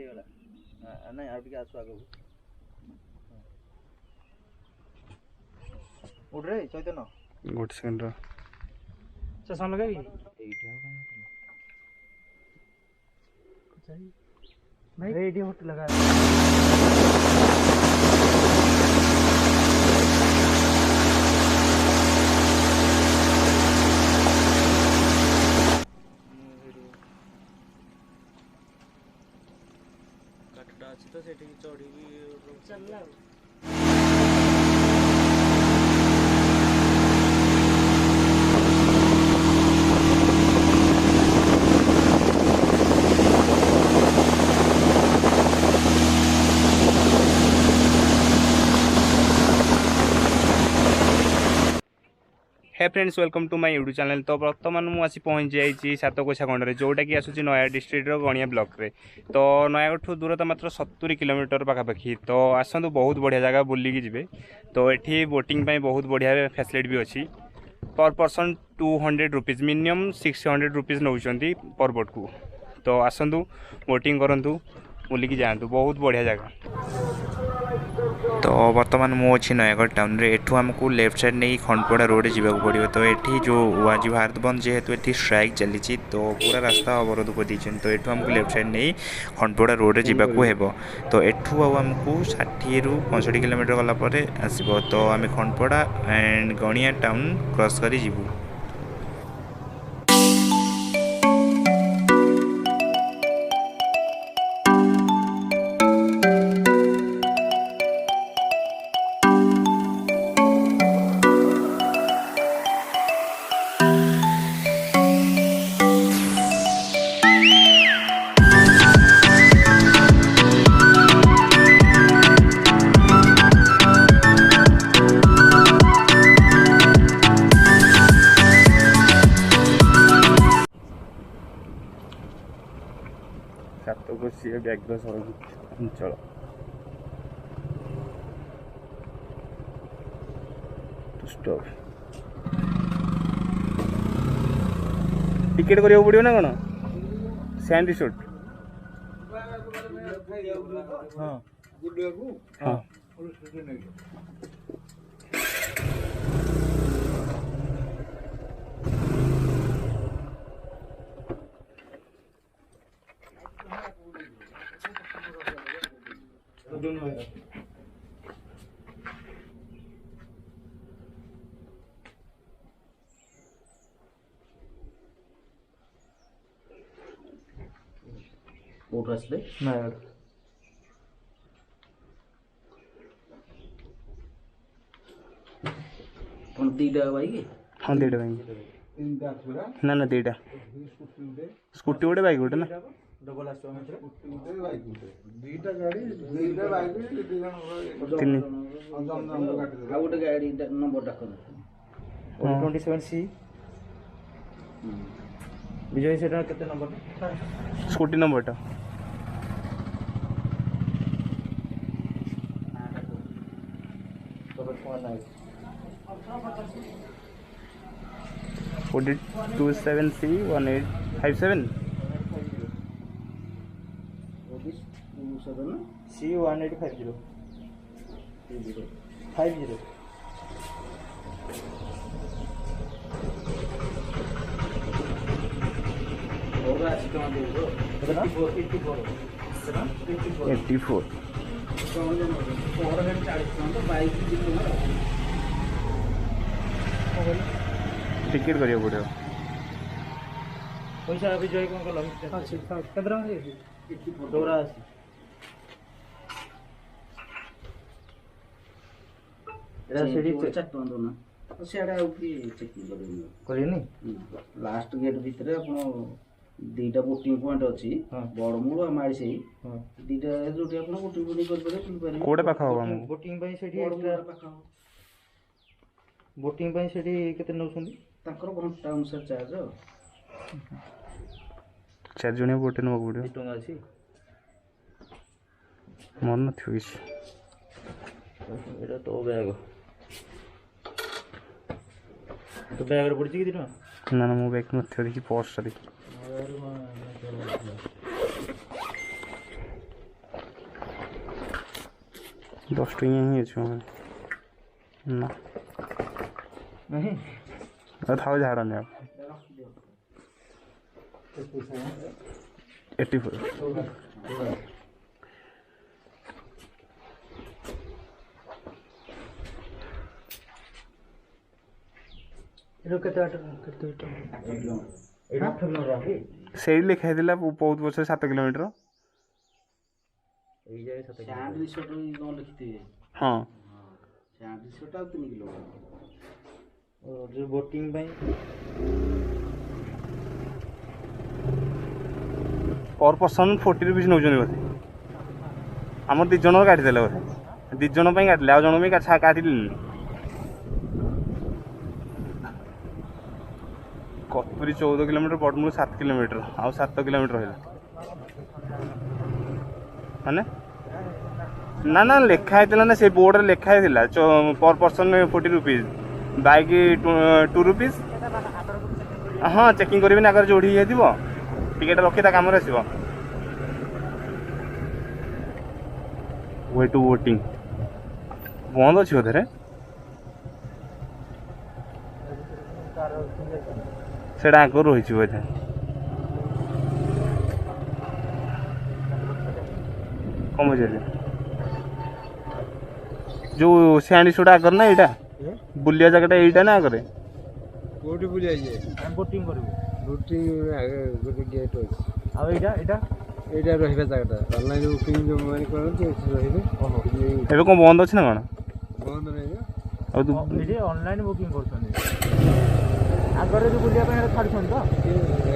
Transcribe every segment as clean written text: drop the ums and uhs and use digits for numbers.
ହେଇଗଲା ନାଇଁ ଆଉ ଟିକେ ଆସୁ ଆଗକୁ ଉଠରେ ଚୈତନ୍ୟ ଗୋଟେ ସେକେଣ୍ଡ चश्मा लगा भाई रेडियो होट लगा କାଠଟା ଅଛି ତ ସେଠିକି ଚଢ଼ିକି चल hey friends welcome to my YouTube channel. तो बर्तमान मुझे पहुँच जाइए सातकोशिया खंड जोटा कि आसूँ नया डिस्ट्रिक्ट गणिया ब्लॉक रे। तो नयागढ़ दूरता मात्र 70 किलोमीटर पाखापाखि। तो आसतु बहुत बढ़िया जगह बुलिकी जी। तो ये बोटिंग बहुत बढ़िया फैसिलिटी भी अच्छी। पर पर्सन 200 रुपीज़ मिनिमम 600 रुपीज़ नौ पर बोट को। तो आसतु बोटिंग करूँ बुलिकी जातु बहुत बढ़िया जगह। तो बर्तमान मुझे नयागढ़ टाउन रे एठू हमको लेफ्ट साइड नहीं खंडपड़ा रोड जावाक पड़ो। तो ये जो आज भारत बंद जेहेतु ये स्ट्राइक चली तो पूरा रास्ता अवरोध कर दी। तो ये हमको लेफ्ट साइड नहीं खंडपड़ा रोड जावाक हेब। तो एठू आमको 60 ରୁ 65 किलोमीटर गलापर आसब। तो आम खंडपड़ा एंड गणिया टाउन क्रॉस कर जीवु। सातकोशिया व्याघ्र अंचल टिकेट करिया पड़ो ना कौन सैंड रिसोर्ट हाँ हाँ कोट आसले नयागढ़ दीटा बाइक हाँ दीटा बाइक ना ना दीटा स्कूटी गोटे बाइक गोटे ना डबल आसो दीटा गाड़ी दीटा बाइक तीन आ गोटे गाड़ी नंबर डाक 27C विजय सेटा केते नंबर स्कूटी नंबर टा Would it 27C 1857 C1850 50 84 ticket करिया पड़ो पैसा विजय कौन कल केतना डोरा लास्ट गेट भितर दीटा बोटिंग पॉइंट अच्छी बड़मूल माड़ी से दीटा जो बोटिंग बोटिंग कोड़े पाखा होगा हम बोटिंग पे सेठी बोटिंग पे सेठी केते नउछंदी तांकर घंटा अनुसार चार्ज 4 जणिया बोटे नवा पड़ो 2 टंका अछि मन नथियो किछ एटा तो बैग तो बैग रे पड़छि कि ना ना मो बैग नथियो देखि पर्स देखि 10 टଙ୍କା ହିଁ ଅଛି ନା नहीं ଥାଉ ଝାଡ଼ନି ଆଉ 84 एरो केते एटा 8 किलोमीटर आके ସେଇଠି ଲେଖା ହେଇଥିଲା ବହୁତ ବର୍ଷ 7 କିଲୋମିଟର एई जाय 7 ସ୍ୟାଣ୍ଡ ରିସୋର୍ଟ କ'ଣ ଲେଖିଥିବେ ହଁ ସ୍ୟାଣ୍ଡ ରିସୋର୍ଟ ଆଉ 3 କିଲୋମିଟର और जो बोटिंग ପାଇଁ पर पर्सन 40 रुपीज नौଛନ୍ତି ବୋଧେ ଆମର 2 ଜଣର କାଟି ଦେଲେ ବୋଧେ 2 ଜଣ ପାଇଁ କାଟିଲେ ଆଉ ଜଣ ପାଇଁ କାଟିଲେନି कतुरी 14 किलोमीटर बड़मूल 7 किलोमीटर आउ 7 किलोमीटर है माने ना ना लिखा है ना से बोर्ड रे लिखा है पर पर्सन 40 रुपीज बाइक 2 रुपीज हाँ चेकिंग करेंगे अगर जोड़ी टिकेट रखी कम आसो वे टू वोटिंग बंद अच्छी बोधे सेटा आगु रही बोधे कम बुझे जो सियाणी सोटा आगर ना यहाँ बुलिया जगह यहाँ ना आगे कोठी बुलिया जे बोटिंग करबो बोटिंग आगे गोटे गेट अछि आ एटा एटा रहिबा जागाटा ऑनलाइन बुकिंग जो माने करन से रहिबे एबे कौन बंद अच्छे ना कौन बंद नहीं और तू निजे ऑनलाइन बुकिंग करछन आगर जो बुलिया पे छाड़छन तो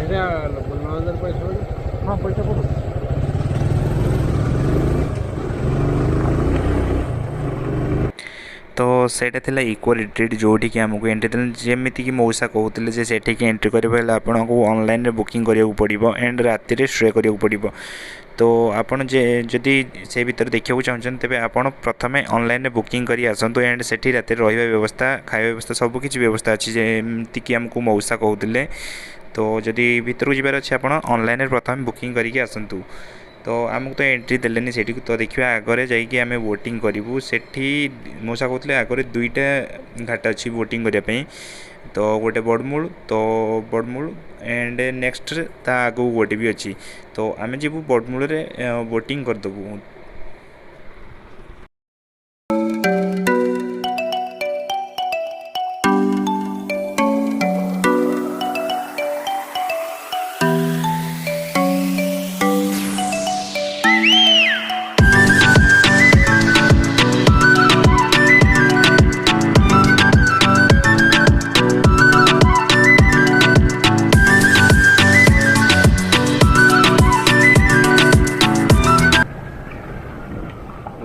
एटा 9000 पैसा हां पैसा पड़ो तो सेटा थिला इको रिट्रीट जोटी कि हमको एंट्री देन जेमिति कि मौसा कहउतले जे सेठी कि एंट्री करबे आपन को ऑनलाइन रे बुकिंग करिया पड़िबो एंड राति रे स्टे करिया पड़िबो तो आपन जे जदि से भीतर देखिया चाहछन तबे आपन प्रथमे ऑनलाइन रे बुकिंग करी आसंतो एंड सेठी राति रहिबा व्यवस्था खाଇବା व्यवस्था सब किछि व्यवस्था अछि जेमिति कि हमको मौसा कहउतले तो जदि भीतर जिबार अछि आपन ऑनलाइन रे प्रथमे बुकिंग करिके आसंतु तो आमको तो एंट्री देलेनी सेठी तो देखिया आगरे जाइए आम बोटिंग करूँ सेठी मौसा कहते आगरे 2टा घाट अच्छी बोटिंग करने तो गोटे बड़मूल तो बड़मूल एंड नेक्स्ट ता आगू गोटे भी अच्छी तो आम जीवु बड़मूल बोटिंग करदेबू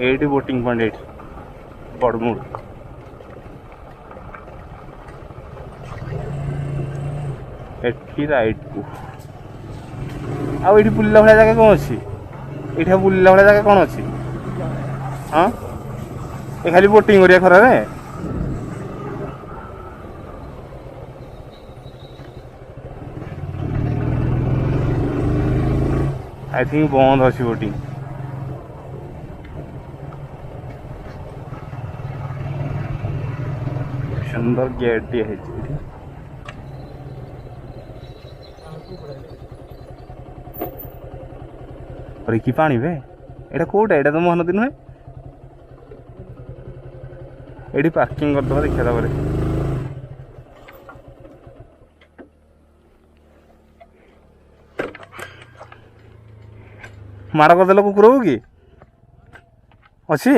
एटी बोटिंग पॉइंट एट बड़मूल एटी राइट को आ एटी बुल्ला भाया जगह कौन अच्छी ये बुल्ला भाया जगह कौन अच्छी हाँ ये खाली बोटिंग करिया खरा रे आई थिंक बंद अच्छी बोटिंग सुंदर गेट दिया है और कि पानी बे एटा कोटा एटा तो महानदी नुहे एटी पार्किंग कर दबा देखिया तापर माड़ कर देलो कुकुर की अच्छी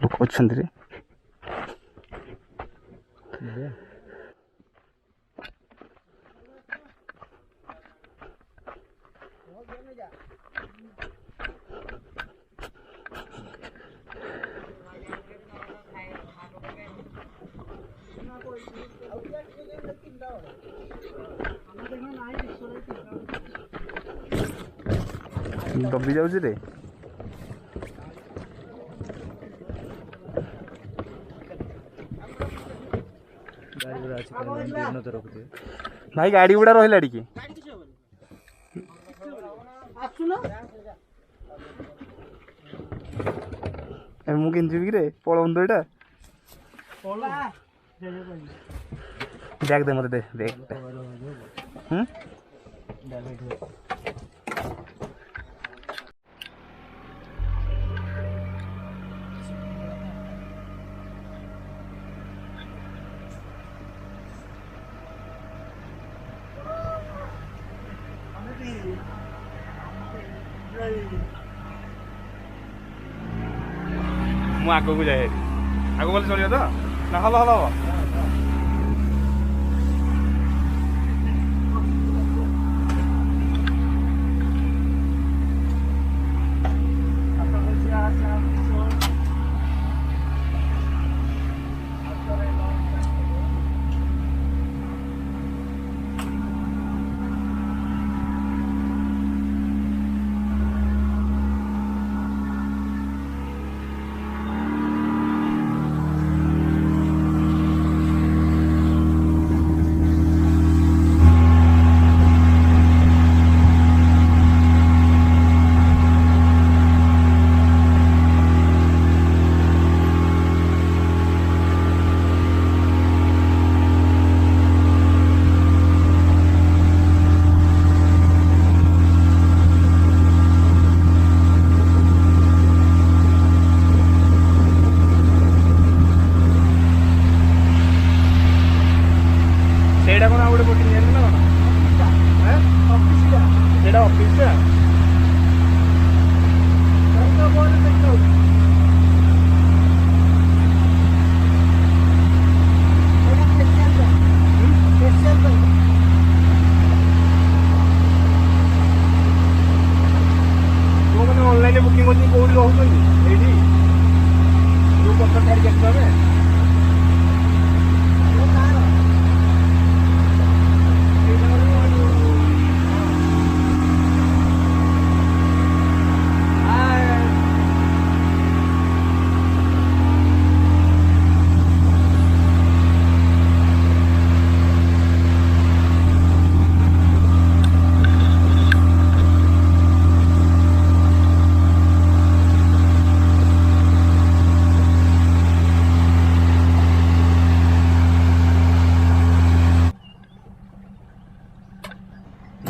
लोक अच्छा रे दबी जाऊँ रे ଅଛି ବିଭିନ୍ନ ତ ରଖୁଥିବେ। ଭାଇ ଗାଡ଼ି ଗୁଡ଼ା ରହିଲା ଟିକେ ମୁଁ କେମିତି ଯିବି କିରେ ପଳଉନ ତ ଏଇଟା ବ୍ୟାଗ୍ ଦେ ମୋତେ ଦେ ବ୍ୟାଗ୍ଟା ମୁଁ ଆଗକୁ ଯାଏ ଆଗକୁ ଗଲେ ଚଳିବ ତ ନା ହଲ ହବ ସେଇଟା କ'ଣ ଆଉ ଗୋଟେ ବୋଟିଂ ଜାଣିଲ ନା କ'ଣ ସେଇଟା ଅଫିସଟା ଯେଉଁମାନେ ଅନଲାଇନରେ ବୁକିଂ କରୁଛନ୍ତି କେଉଁଠି ରହୁଛନ୍ତି ଏଇଠି ଯେଉଁ ପତ୍ର ଛାଡ଼ିକି ଆସିଛୁ ଆମେ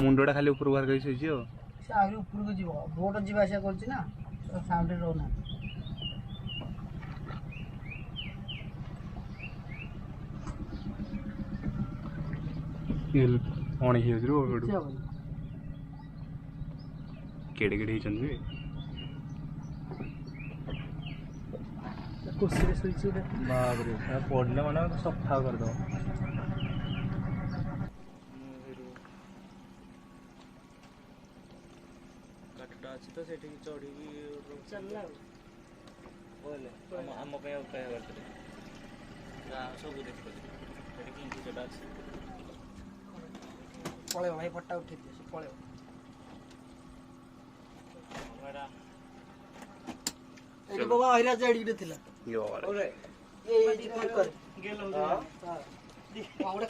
ମୁଣ୍ଡଟା ଖାଲି ଉପରକୁ ବାହାର କରି ଶୋଇଛି ଆଉ ସେ ଆହୁରି ଉପରକୁ ଯିବ ବୋଟ ଯିବା ଆସିବା କରୁଛି ନା ସାଉଣ୍ଡରେ ରହୁନାହାନ୍ତି ଅଣ ହେଇଯାଉଛି କେଡ଼େ କେଡ଼େ ହେଇଛନ୍ତି କୁର୍ସିରେ ଶୋଇଛି ବାପରେ ପଡ଼ିଲା ମାନେ ସଫା କରିଦେବ ଅଛି ତ ସେଠିକି ଚଢ଼ିକି ଚାଲିଲା ଆମ ପାଇଁ ଆଉ କହିବା କରିଥିଲେ ସବୁ ଦେଖିପାରିବେ ସେଠି କି ସେଟା ଅଛି ପଳେଇବ ଭାଇ ଫଟା ଉଠେଇଦିଅ ସେ ପଳେଇବ ଏଠି ବାବା ହଇରାଜ ଏଡ଼ିକିଟେ ଥିଲା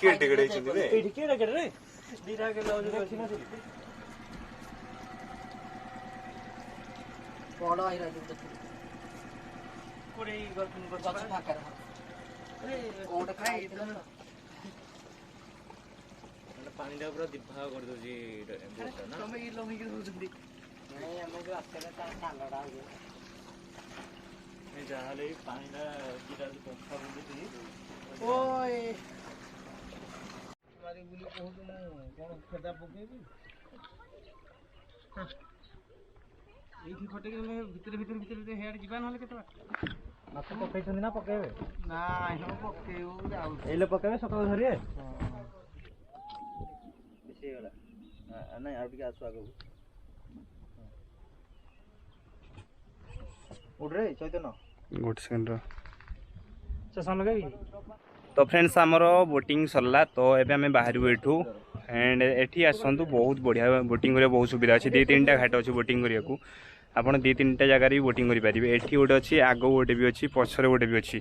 କେଡ଼େ କେଡ଼େ ହେଇଛନ୍ତି ରେ ଏଇଠି କେଡ଼େ କେଡ଼େ ରେ ଦିଟା କେଡ଼େ ଅଛି ନା ବଡ଼ ହଇରାଜ ଗଛ ଫାଙ୍କାରେ କୋଉଟା ଖାଇଥିଲା ନା ପାଣିଟା ପୁରା ଦିଭାଗ କରିଦେଉଛି ତମେ ଇଏ ଲଗେଇକି ରହୁଛନ୍ତି ନାଇଁ ଆମେ ଯୋଉ ଆସିଲେ ତା ସାଙ୍ଗଟା ଯାହାହେଲେ ପାଣିଟା ଦିଟା କଥା ବୁଲୁଛି ଓଏ ମାରି ବୁଲି କହୁଛୁ ମୁଁ କ'ଣ ଖେଦା ପକେଇବି ଏଇଠି ଫଟେଇକି ନହେଲେ ଭିତରେ ହେଆଡ଼େ ଯିବା ନହେଲେ କେତେ ବାଟ ମାଛ ପକେଇଛନ୍ତି ନା ପକେଇବେ ନାଇଁ ହଁ ପକେଇବୁ ଯାଉଛି ଏଇଲେ ପକେଇବେ ସକାଳୁ ଧରିବେ ବେଶୀ ହେଇଗଲା ନାଇଁ ଆଉ ଟିକେ ଆସୁ ଆଗକୁ ଉଠରେ ଚୈତନ୍ୟ ଗୋଟେ ସେକେଣ୍ଡ ଚଷମା ଲଗାଇବି ତ ଫ୍ରେଣ୍ଡସ୍ ଆମର ବୋଟିଂ ସରିଲା ତ ଏବେ ଆମେ ବାହାରିବୁ ଏଠୁ एंड एठी आसतु बहुत बढ़िया बोटिंग बहुत सुविधा अच्छे 2-3टा घाट अच्छे बोटिंग करने को ଆପଣ 2-3ଟା ଜାଗାରେ ବି ବୋଟିଂ କରିପାରିବେ। ଏଠି ଗୋଟେ ଅଛି, ଆଗ ଗୋଟେ ବି ଅଛି, ପଛରେ ଗୋଟେ ବି ଅଛି।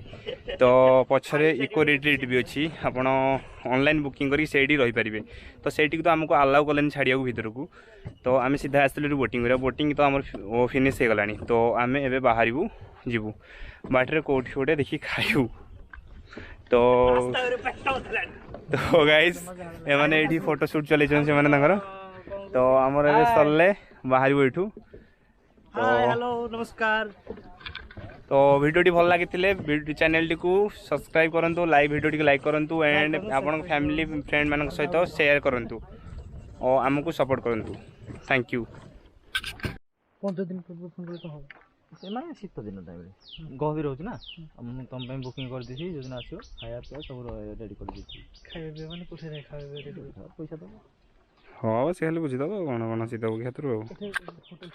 ତ ପଛରେ ଇକୋ ରିଟ୍ରିଟ୍ ବି ଅଛି, ଆପଣ ଅନଲାଇନ୍ ବୁକିଂ କରିକି ସେଇଠି ରହିପାରିବେ। ତ ସେଇଠିକି ତ ଆମକୁ ଆଲାଉ କଲେନି ଛାଡ଼ିବାକୁ ଭିତରକୁ, ତ ଆମେ ସିଧା ଆସିଥିଲୁ ଏଠି ବୋଟିଂ କରିବା। ବୋଟିଂ ତ ଆମର ଫିନିସ୍ ହେଇଗଲାଣି, ତ ଆମେ ଏବେ ବାହାରିବୁ ଯିବୁ। ବାଟରେ କେଉଁଠି ଗୋଟେ ଦେଖି ଖାଇବୁ। ତ ଗାଇସ୍ ଏମାନେ ଏଇଠି ଫଟୋ ସୁଟ୍ ଚଲେଇଛନ୍ତି ସେମାନେ ତାଙ୍କର। ତ ଆମର ଏବେ ସରିଲେ ବାହାରିବୁ ଏଇଠୁ। ହ୍ୟାଲୋ ନମସ୍କାର। तो वीडियोटी भल लगी चैनल टी को सब्सक्राइब करूँ, वीडियो लाइक करूँ एंड आपण फैमिली फ्रेंड मान सहित शेयर करूँ और आमको सपोर्ट करूँ। Thank you. 15 दिन पूर्व फोन कले तो हम ସେମାନେ ଶୀତ ଦିନ ଟାଇମ୍ରେ ଗହଳି ରହୁଛି ନା, ମୁଁ ତୁମ ପାଇଁ ବୁକିଂ କରିଦେଇଛି। ଯେଉଁଦିନ ଆସିବ ଖାଇବା ପିଇବା ସବୁ ରେଡ଼ି କରିଦେଇଛି। ଖାଇବା ମାନେ କୋଠେ ଖାଇବା ରେଡ଼ି ପଇସା ଦେବ। हाँ सी बुझीद कौन कौन सीता क्षेत्र। होटल